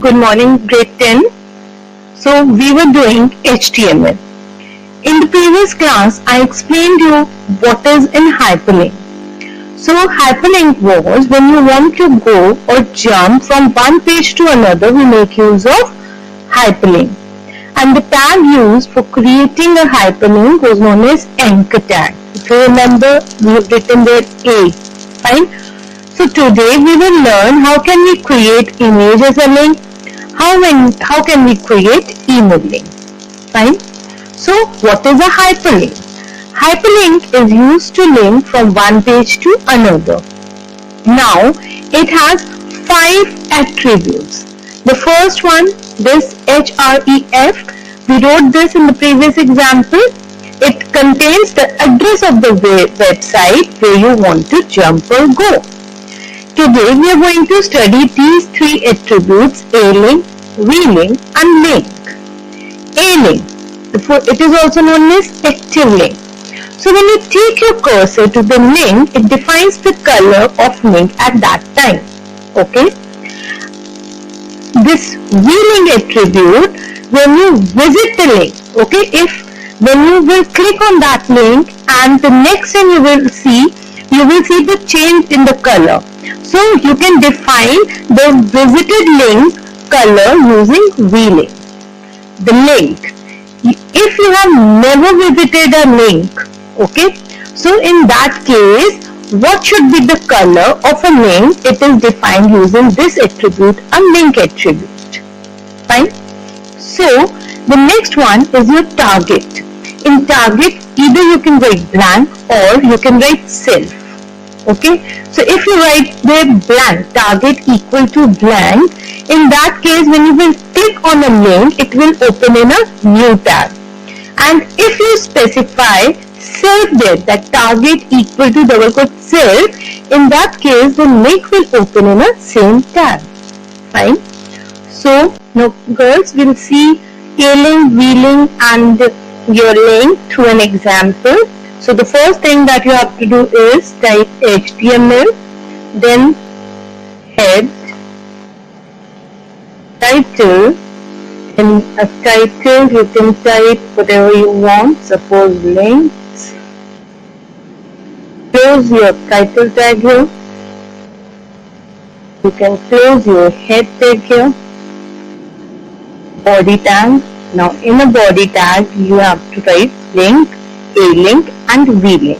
Good morning, grade 10. So we were doing HTML. In the previous class, I explained you what is in hyperlink. So hyperlink was when you want to go or jump from one page to another, we make use of hyperlink. And the tag used for creating a hyperlink was known as anchor tag. If you remember, we have written there A. Fine. So today we will learn how can we create image as a link, how can we create email link. Fine. So what is a hyperlink? Hyperlink is used to link from one page to another. Now it has 5 attributes. The first one, this href, we wrote this in the previous example. It contains the address of the website where you want to jump or go. Today we are going to study these 3 attributes: A-link, V-link and link. A-link, it is also known as active link. So when you take your cursor to the link, it defines the color of link at that time. Okay. This V-link attribute, when you visit the link, okay, when you will click on that link and the next thing you will see the change in the color. So you can define the visited link color using V-link. The link. If you have never visited a link, okay, so in that case, what should be the color of a link? It is defined using this attribute, a link attribute. Fine. So the next one is your target. In target, either you can write blank or you can write self. Okay, so if you write the blank, target equal to blank, in that case when you will click on a link, it will open in a new tab. And if you specify self there, that target equal to double quote self, in that case the link will open in a same tab. Fine. So now girls, we'll see A-link, V-link and your link through an example. So the first thing that you have to do is type HTML, then head, title. In a title you can type whatever you want, suppose links. Close your title tag here. You can close your head tag here. Body tag. Now in a body tag you have to write link, A-link and V-link.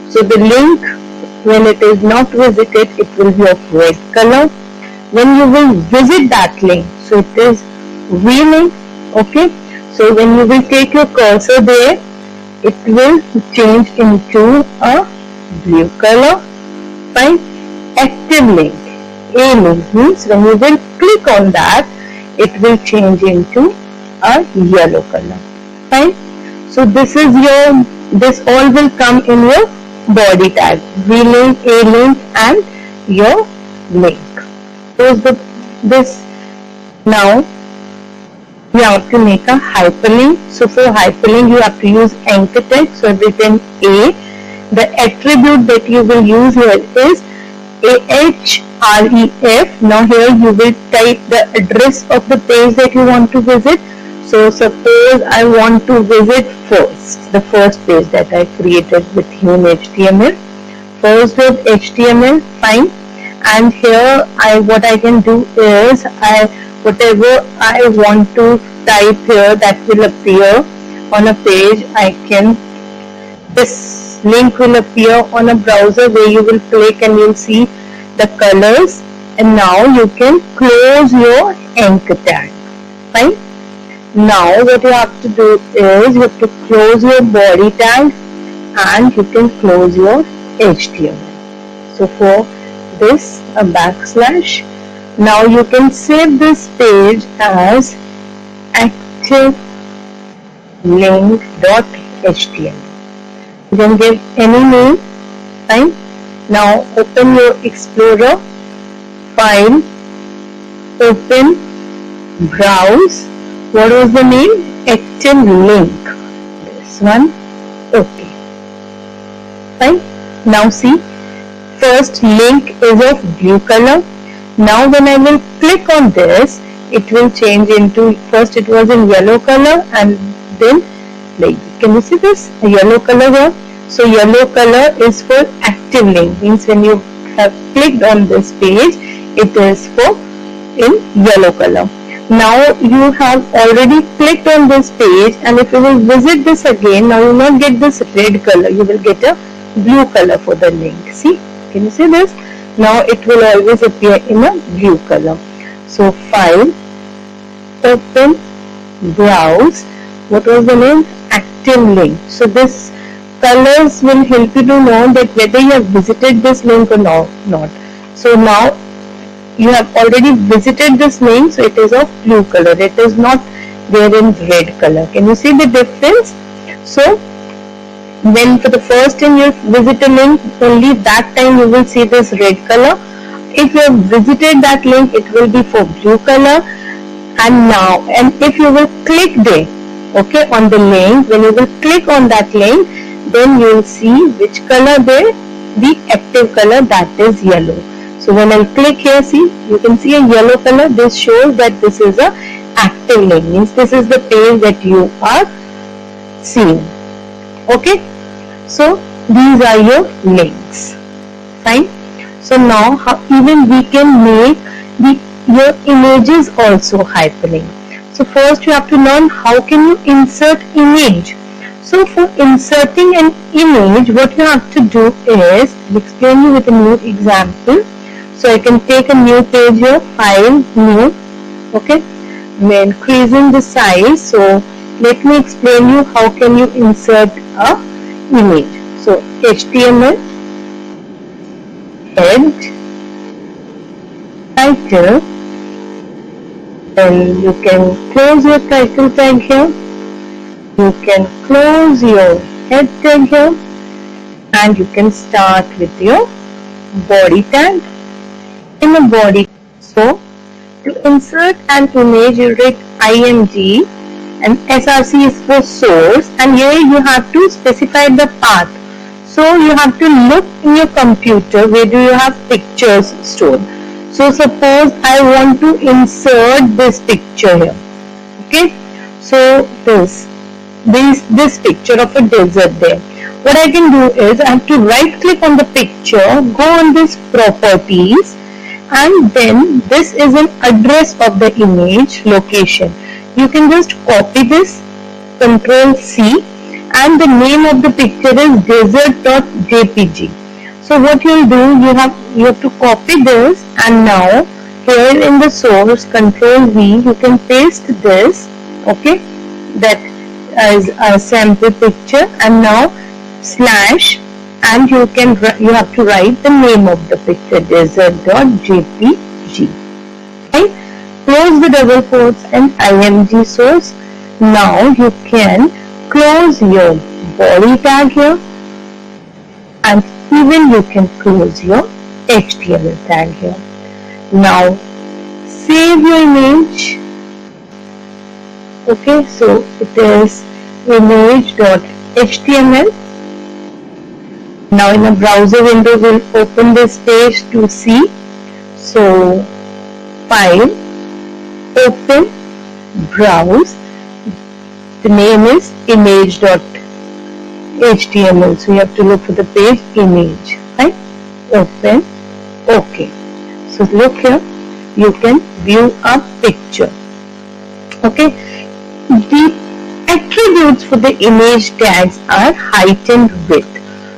So the link, when it is not visited, it will be of red color. When you will visit that link, so it is V-link. Okay, so when you will take your cursor there, it will change into a blue color. Fine. Active link, A-link means when you will click on that, it will change into a yellow color. Fine. So this all will come in your body tag, V-link, A-link and your link. This now you have to make a hyperlink. So for hyperlink you have to use anchor tag. So I've written A. The attribute that you will use here is ahref. Now here you will type the address of the page that you want to visit. So suppose I want to visit the first page that I created with Human HTML. First with HTML, fine. And here what I can do is whatever I want to type here that will appear on a page, this link will appear on a browser where you will click and you'll see the colors. And now you can close your anchor tag. Fine. Now what you have to do is you have to close your body tag and you can close your HTML. So for this, a backslash. Now you can save this page as activelink.html. You can give any name. Fine. Now open your Explorer, File, Open, Browse. What was the name? Active link. This one. Okay. Fine. Now see, first link is of blue color. Now when I will click on this, it will change into, first it was in yellow color and then like, can you see this yellow color here? So yellow color is for active link, means when you have clicked on this page, it is for in yellow color. Now you have already clicked on this page, and if you will visit this again, now you will not get this red color, you will get a blue color for the link. See, can you see this? Now it will always appear in a blue color. So file, open, browse, what was the name? Active link. So this colors will help you to know that whether you have visited this link or not. So now you have already visited this link, so it is of blue color, it is not there in red color. Can you see the difference? So when for the first time you visit a link, only that time you will see this red color. If you have visited that link, it will be for blue color. And if you will click there, okay, on the link, when you will click on that link, then you will see which color there, the active color, that is yellow. So when I click here, see, you can see a yellow color. This shows that this is a active link, means this is the page that you are seeing. Okay, so these are your links. Fine. So now even we can make your images also hyperlink. So first you have to learn how can you insert image. So for inserting an image, what you have to do is, I'll explain you with a new example. So I can take a new page here, file, new, okay, we're increasing the size. So let me explain you how can you insert a image. So HTML, head, title, then you can close your title tag here, you can close your head tag here, and you can start with your body tag. In a body, so to insert an image, you write img, and src is for source, and here you have to specify the path. So you have to look in your computer where do you have pictures stored. So suppose I want to insert this picture here, okay, so this picture of a desert there. What I can do is I have to right click on the picture, go on this properties, and then this is an address of the image, location. You can just copy this, Ctrl C, and the name of the picture is desert.jpg. So what you will do, you have to copy this, and now here in the source, Ctrl V, you can paste this, okay, that as a sample picture, and now slash, and you have to write the name of the picture, desert.jpg. Right? Close the double quotes and img source. Now you can close your body tag here, and even you can close your HTML tag here. Now save your image. Okay, so it is image.html. Now in a browser window, we'll open this page to see. So file, open, browse. The name is image.html. So you have to look for the page image. Right? Open. Okay. So look here. You can view a picture. Okay. The attributes for the image tags are height and width.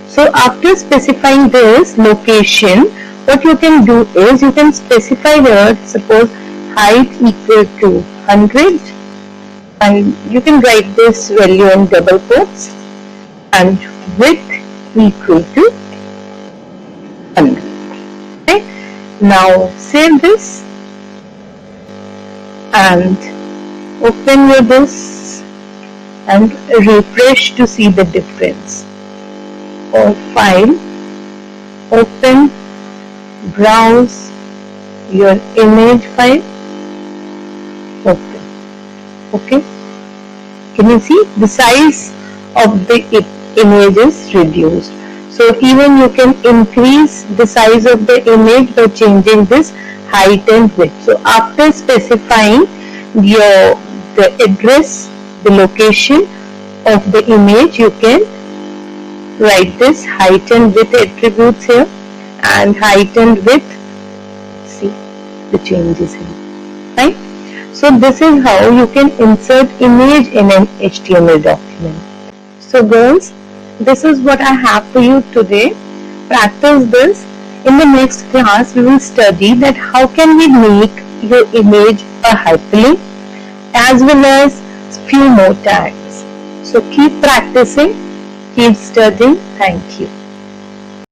So after specifying this location, what you can do is you can specify here, suppose height equal to 100, and you can write this value in double quotes, and width equal to 100. Okay. Now save this and open your this and refresh to see the difference. Or file, open, browse your image file, open. Okay, can you see the size of the image is reduced? So So even you can increase the size of the image by changing this height and width. So after specifying the address, the location of the image, you can write this height and width attributes here, and height and width, see the changes here, right? So this is how you can insert image in an HTML document. So girls, this is what I have for you today. Practice this. In the next class, we will study that how can we make your image a hyperlink, as well as few more tags. So keep practicing, keep studying. Thank you.